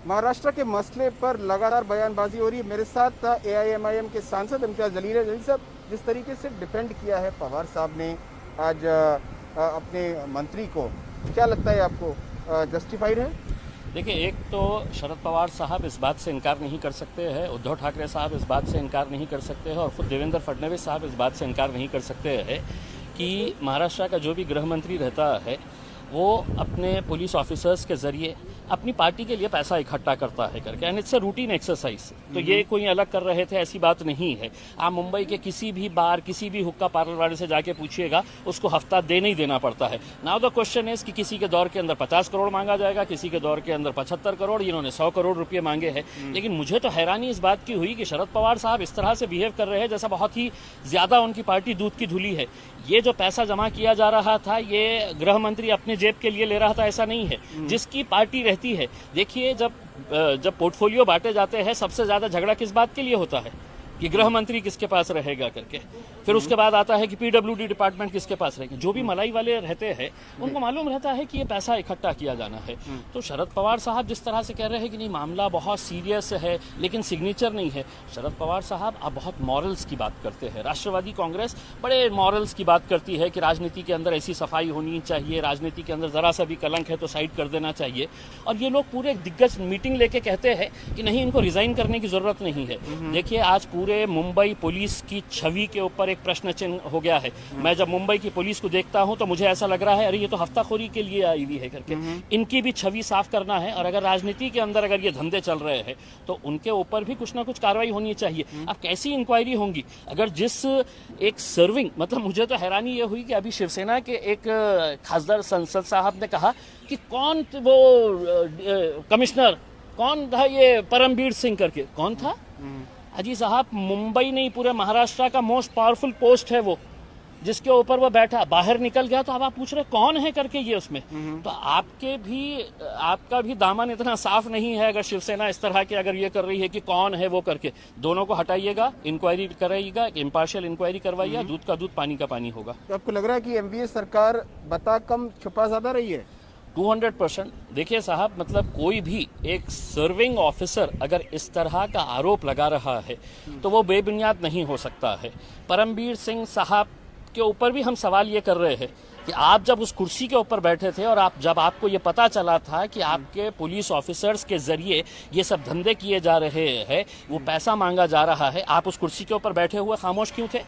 महाराष्ट्र के मसले पर लगातार बयानबाजी हो रही है। मेरे साथ एआईएमआईएम के सांसद इम्तियाज जलील है। जलील साहब, जिस तरीके से डिफेंड किया है पवार साहब ने आज अपने मंत्री को, क्या लगता है आपको जस्टिफाइड है? देखिए, एक तो शरद पवार साहब इस बात से इनकार नहीं कर सकते हैं, उद्धव ठाकरे साहब इस बात से इनकार नहीं कर सकते हैं और खुद देवेंद्र फडणवीस साहब इस बात से इनकार नहीं कर सकते हैं कि महाराष्ट्र का जो भी गृह मंत्री रहता है वो अपने पुलिस ऑफिसर्स के ज़रिए अपनी पार्टी के लिए पैसा इकट्ठा करता है करके, and it's a routine exercise. तो ये कोई अलग कर रहे थे ऐसी बात नहीं है। आप मुंबई के किसी भी बार, किसी भी हुक्का पार्लर वाले से जाके पूछिएगा, उसको हफ्ता देना ही देना पड़ता है। नाउ द क्वेश्चन इज कि किसी के दौर के अंदर 50 करोड़ मांगा जाएगा, किसी के दौर के अंदर 75 करोड़, इन्होंने 100 करोड़ रुपये मांगे हैं। लेकिन मुझे तो हैरानी इस बात की हुई कि शरद पवार साहब इस तरह से बिहेव कर रहे हैं जैसा बहुत ही ज्यादा उनकी पार्टी दूध की धुली है। ये जो पैसा जमा किया जा रहा था, ये गृह मंत्री अपने जेब के लिए ले रहा था, ऐसा नहीं है। जिसकी पार्टी रहती है, देखिए, जब पोर्टफोलियो बांटे जाते हैं, सबसे ज्यादा झगड़ा किस बात के लिए होता है कि गृह मंत्री किसके पास रहेगा करके। फिर उसके बाद आता है कि पीडब्ल्यूडी डिपार्टमेंट किसके पास रहेगा। जो भी मलाई वाले रहते हैं उनको मालूम रहता है कि ये पैसा इकट्ठा किया जाना है। तो शरद पवार साहब जिस तरह से कह रहे हैं कि नहीं, मामला बहुत सीरियस है लेकिन सिग्नेचर नहीं है। शरद पवार साहब अब बहुत मॉरल्स की बात करते हैं। राष्ट्रवादी कांग्रेस बड़े मॉरल्स की बात करती है कि राजनीति के अंदर ऐसी सफाई होनी चाहिए, राजनीति के अंदर जरा सा भी कलंक है तो साइड कर देना चाहिए। और ये लोग पूरे दिग्गज मीटिंग लेके कहते हैं कि नहीं, इनको रिजाइन करने की जरूरत नहीं है। देखिए, आज पूरे मुंबई पुलिस की छवि के ऊपर एक प्रश्न चिन्ह हो गया है। मैं जब मुंबई की पुलिस को देखता हूं तो मुझे ऐसा लग रहा है, अरे ये तो हफ्ताखोरी के लिए आई हुई है करके। इनकी भी छवि साफ करना है, और अगर राजनीति के अंदर अगर ये धंधे चल रहे हैं तो उनके ऊपर भी कुछ ना कुछ कार्रवाई होनी चाहिए। अब कैसी इंक्वायरी होंगी अगर जिस एक सर्विंग, मतलब मुझे तो हैरानी ये हुई कि अभी शिवसेना के एक खासदार संसद साहब ने कहा कि कौन वो कमिश्नर कौन था, ये परमवीर सिंह करके, कौन था? अजी साहब, मुंबई नहीं, पूरे महाराष्ट्र का मोस्ट पावरफुल पोस्ट है वो, जिसके ऊपर वो बैठा। बाहर निकल गया तो अब आप पूछ रहे कौन है करके ये उसमें। तो आपका भी दामन इतना साफ नहीं है अगर शिवसेना इस तरह की अगर ये कर रही है कि कौन है वो करके। दोनों को हटाइएगा, इंक्वायरी कराइएगा, इम्पार्शियल इंक्वायरी करवाइएगा, दूध का दूध पानी का पानी होगा। तो आपको लग रहा है कि एमवीए सरकार बता कम छुपा ज्यादा रही है? 200%। देखिए साहब, मतलब कोई भी एक सर्विंग ऑफिसर अगर इस तरह का आरोप लगा रहा है तो वो बेबुनियाद नहीं हो सकता है। परमवीर सिंह साहब के ऊपर भी हम सवाल ये कर रहे हैं कि आप जब उस कुर्सी के ऊपर बैठे थे और जब आपको ये पता चला था कि आपके पुलिस ऑफिसर्स के जरिए ये सब धंधे किए जा रहे हैं, वो पैसा मांगा जा रहा है, आप उस कुर्सी के ऊपर बैठे हुए खामोश क्यों थे?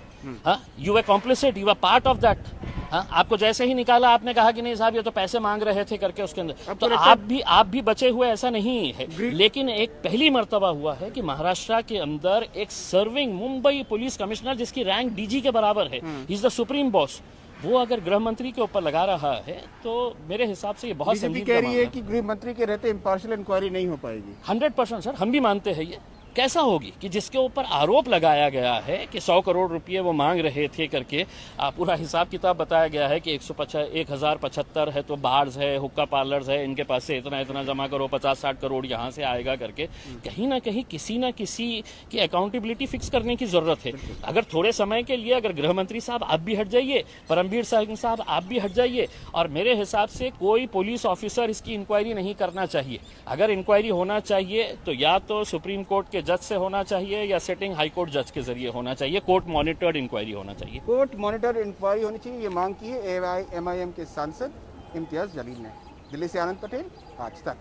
हाँ, you were complicit, you were part of that. हाँ, आपको जैसे ही निकाला आपने कहा कि नहीं साहब ये तो पैसे मांग रहे थे करके उसके अंदर, तो आप भी बचे हुए, ऐसा नहीं है। लेकिन एक पहली मर्तबा हुआ है कि महाराष्ट्र के अंदर एक सर्विंग मुंबई पुलिस कमिश्नर जिसकी रैंक डीजी के बराबर है, he is the supreme boss, वो अगर गृह मंत्री के ऊपर लगा रहा है तो मेरे हिसाब से ये बहुत संजीदा कह रही है कि गृह मंत्री के रहते इम्पार्शियल इंक्वायरी नहीं हो पाएगी। 100% सर, हम भी मानते हैं। ये कैसा होगी कि जिसके ऊपर आरोप लगाया गया है कि 100 करोड़ रुपए वो मांग रहे थे करके, पूरा हिसाब किताब बताया गया है कि 1075 है तो बार्स है, हुक्का पार्लर्स है, इनके पास से इतना इतना जमा करो, 50-60 करोड़ यहाँ से आएगा करके। कहीं ना कहीं किसी ना किसी की अकाउंटेबिलिटी फिक्स करने की जरूरत है। अगर थोड़े समय के लिए अगर गृह मंत्री साहब आप भी हट जाइए, परमवीर सिंह साहब आप भी हट जाइए, और मेरे हिसाब से कोई पुलिस ऑफिसर इसकी इंक्वायरी नहीं करना चाहिए। अगर इंक्वायरी होना चाहिए तो या तो सुप्रीम कोर्ट के जज से होना चाहिए या सिटिंग हाई कोर्ट जज के जरिए होना चाहिए। कोर्ट मॉनिटर्ड इंक्वायरी होना चाहिए। कोर्ट मॉनिटर्ड इंक्वायरी होनी चाहिए, ये मांग की है एआईएमआईएम के सांसद इम्तियाज जलील ने। दिल्ली से आनंद पटेल, आज तक।